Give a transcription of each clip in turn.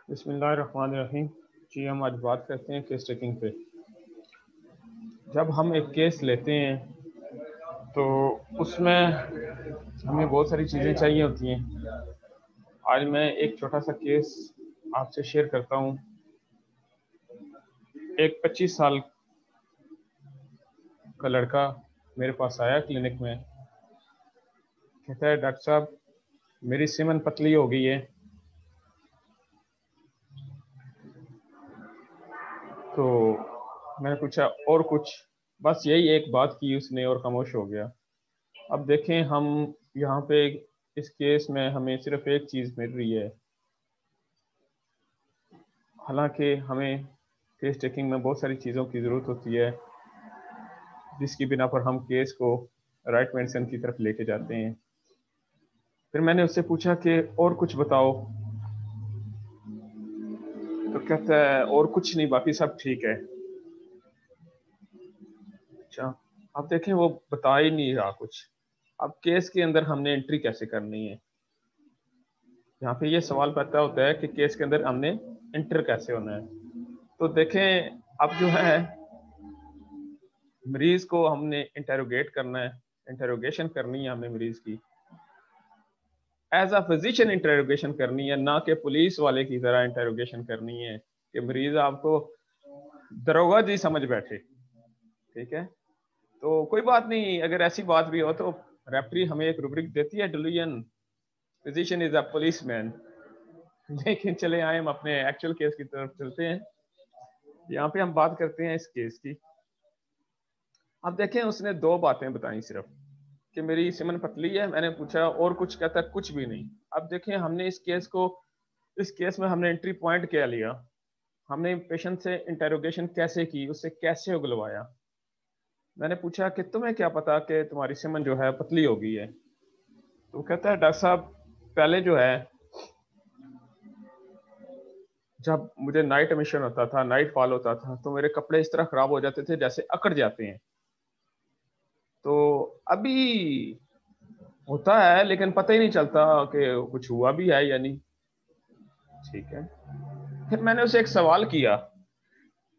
बिस्मिल्लाहिर्रहमानिर्रहीम। जी, हम आज बात करते हैं केस टेकिंग पे। जब हम एक केस लेते हैं तो उसमें हमें बहुत सारी चीज़ें चाहिए होती हैं। आज मैं एक छोटा सा केस आपसे शेयर करता हूँ। एक 25 साल का लड़का मेरे पास आया क्लिनिक में, कहता है डॉक्टर साहब मेरी सेमन पतली हो गई है। तो मैंने पूछा और कुछ? बस यही एक बात की उसने और खामोश हो गया। अब देखें, हम यहाँ पे इस केस में हमें सिर्फ एक चीज़ मिल रही है, हालांकि हमें केस टेकिंग में बहुत सारी चीज़ों की ज़रूरत होती है जिसकी बिना पर हम केस को राइट मेडिसिन की तरफ लेके जाते हैं। फिर मैंने उससे पूछा कि और कुछ बताओ, तो कहता है और कुछ नहीं, बाकी सब ठीक है। अच्छा, अब देखें वो बता ही नहीं रहा कुछ। अब केस के अंदर हमने एंट्री कैसे करनी है? यहाँ पे ये सवाल पैदा होता है कि केस के अंदर हमने एंटर कैसे होना है। तो देखें, अब जो है मरीज को हमने इंटेरोगेट करना है, इंटेरोगेशन करनी है हमने मरीज की, एज अ फिजिशियन इंटेरोगेशन करनी है, ना कि पुलिस वाले की तरह इंटेरोगेशन करनी है कि मरीज आपको दरोगा जी समझ बैठे। ठीक है, तो कोई बात नहीं, अगर ऐसी बात भी हो तो रेफरी हमें एक रूब्रिक देती है, delusion physician is a policeman. लेकिन चले आए हम अपने एक्चुअल केस की तरफ चलते हैं। यहाँ पे हम बात करते हैं इस केस की। अब देखें, उसने दो बातें बताई सिर्फ कि मेरी सिमन पतली है। मैंने पूछा और कुछ? कहता कुछ भी नहीं। अब देखें, हमने इस केस में हमने एंट्री पॉइंट क्या लिया, हमने पेशेंट से इंटेरोगेशन कैसे की, उससे कैसे उगलवाया। मैंने पूछा कि तुम्हें क्या पता कि तुम्हारी सिमन जो है पतली हो गई है? तो कहता है डॉक्टर साहब पहले जो है, जब मुझे नाइट एमिशन होता था, नाइट फॉल होता था, तो मेरे कपड़े इस तरह खराब हो जाते थे जैसे अकड़ जाते हैं। तो अभी होता है लेकिन पता ही नहीं चलता कि कुछ हुआ भी है या नहीं। ठीक है, फिर मैंने उसे एक सवाल किया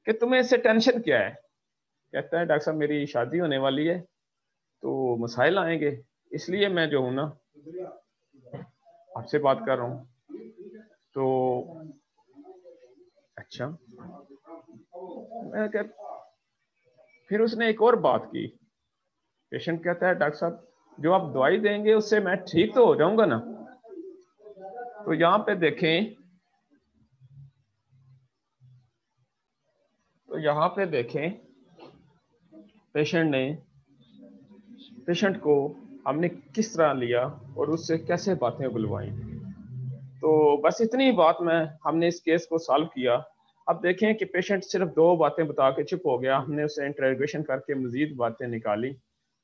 कि तुम्हें इससे टेंशन क्या है? कहता है डॉक्टर साहब मेरी शादी होने वाली है तो मसाइल आएंगे, इसलिए मैं जो हूं ना आपसे बात कर रहा हूँ। तो अच्छा, मैं कह फिर उसने एक और बात की। पेशेंट कहता है डॉक्टर साहब जो आप दवाई देंगे उससे मैं ठीक तो हो जाऊंगा ना? तो यहाँ पे देखें, तो यहाँ पे देखें पेशेंट को हमने किस तरह लिया और उससे कैसे बातें बुलवाई। तो बस इतनी बात में हमने इस केस को सॉल्व किया। अब देखें कि पेशेंट सिर्फ दो बातें बता के चुप हो गया, हमने उसे इंटरोगेशन करके मजीद बातें निकाली,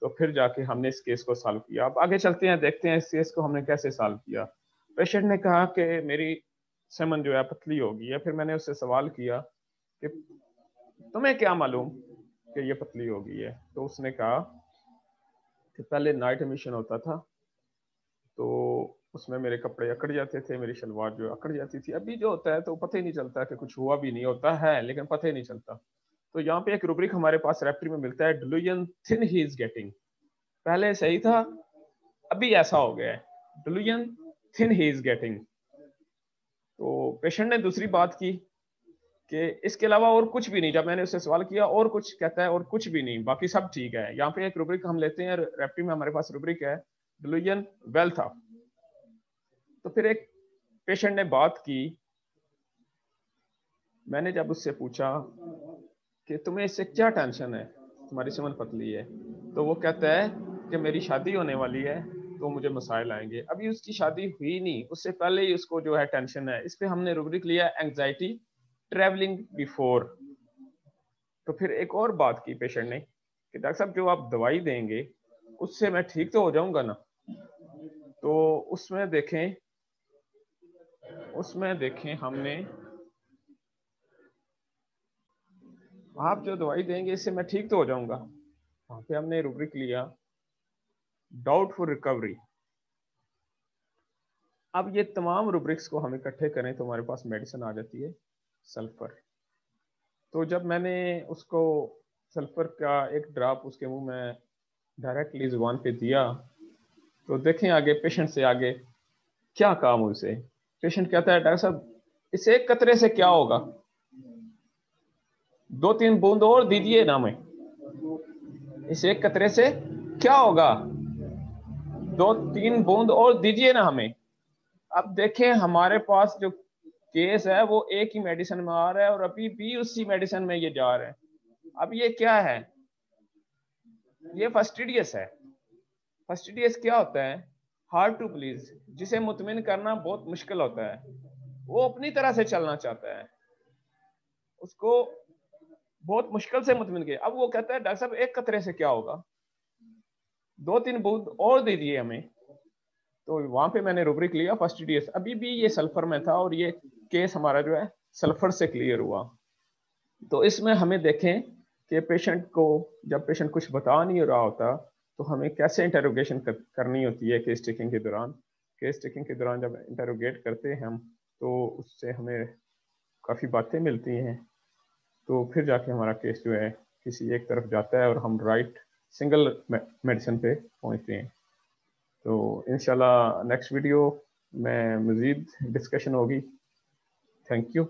तो फिर जाके हमने इस केस को सॉल्व किया। अब आगे चलते हैं, देखते हैं इस केस को हमने कैसे सॉल्व किया। पेशेंट ने कहा कि मेरी सेमन जो है पतली होगी है। फिर मैंने उससे सवाल किया कि तुम्हें क्या मालूम कि ये पतली होगी है? तो उसने कहा कि पहले नाइट एमिशन होता था तो उसमें मेरे कपड़े अकड़ जाते थे, मेरी शलवार जो अकड़ जाती थी। अभी जो होता है तो पता ही नहीं चलता कि कुछ हुआ भी नहीं होता है, लेकिन पता ही नहीं चलता। तो यहाँ पे एक रूब्रिक हमारे पास रेफ्री में मिलता है, delusion thin he is getting. पहले सही था, अभी ऐसा हो गया है, delusion thin he is getting. तो पेशेंट ने दूसरी बात की कि इसके अलावा और कुछ भी नहीं। जब मैंने उससे सवाल किया और कुछ, कहता है और कुछ भी नहीं, बाकी सब ठीक है। यहाँ पे एक रूब्रिक हम लेते हैं, रेफ्री में हमारे पास रूब्रिक है, डिल्यूजन वेल था। तो फिर एक पेशेंट ने बात की, मैंने जब उससे पूछा कि तुम्हें इससे क्या टेंशन है, तुम्हारी सिमन पतली है, तो वो कहता है कि मेरी शादी होने वाली है तो मुझे मसाइल आएंगे। अभी उसकी शादी हुई नहीं, उससे पहले ही उसको जो है टेंशन है। इस पे हमने रूब्रिक लिया एंग्जाइटी ट्रेवलिंग बिफोर। तो फिर एक और बात की पेशेंट ने कि डॉक्टर साहब जो आप दवाई देंगे उससे मैं ठीक तो हो जाऊंगा ना? तो उसमें देखें हमने, आप जो दवाई देंगे इससे मैं ठीक तो हो जाऊंगा। वहां पे हमने रूब्रिक लिया डाउटफुल रिकवरी। अब ये तमाम रूब्रिक्स को हम इकट्ठे करें तो हमारे पास मेडिसिन आ जाती है सल्फर। तो जब मैंने उसको सल्फर का एक ड्रॉप उसके मुंह में डायरेक्टली जुबान पे दिया, तो देखें आगे पेशेंट से आगे क्या काम उसे। पेशेंट कहता है डॉक्टर साहब इस एक कतरे से क्या होगा, 2-3 बूंद और दीजिए ना मैं, इस एक कतरे से क्या होगा, 2-3 बूंद और दीजिए ना हमें। अब देखें हमारे पास जो केस है वो एक ही मेडिसिन में आ रहा है और अभी भी उसी मेडिसिन में ये जा रहे हैं। अब ये क्या है, ये फस्टिडियस है। फस्टिडियस क्या होता है, हार्ड टू प्लीज, जिसे मुतमिन करना बहुत मुश्किल होता है। वो अपनी तरह से चलना चाहता है, उसको बहुत मुश्किल से मुतमिन किया। अब वो कहता है डॉक्टर साहब एक कतरे से क्या होगा, 2-3 बूंद और दे दिए हमें। तो वहां पे मैंने रूब्रिक लिया फस्टिडियस, अभी भी ये सल्फर में था और ये केस हमारा जो है सल्फर से क्लियर हुआ। तो इसमें हमें देखें कि पेशेंट को, जब पेशेंट कुछ बता नहीं रहा होता तो हमें कैसे इंटेरोगेशन करनी होती है केस टेकिंग के दौरान। केस टेकिंग के दौरान जब इंटेरोगेट करते हैं हम तो उससे हमें काफ़ी बातें मिलती हैं, तो फिर जाके हमारा केस जो है किसी एक तरफ जाता है और हम राइट सिंगल मेडिसिन पे पहुंचते हैं। तो इंशाल्लाह नेक्स्ट वीडियो में मज़ीद डिस्कशन होगी। Thank you.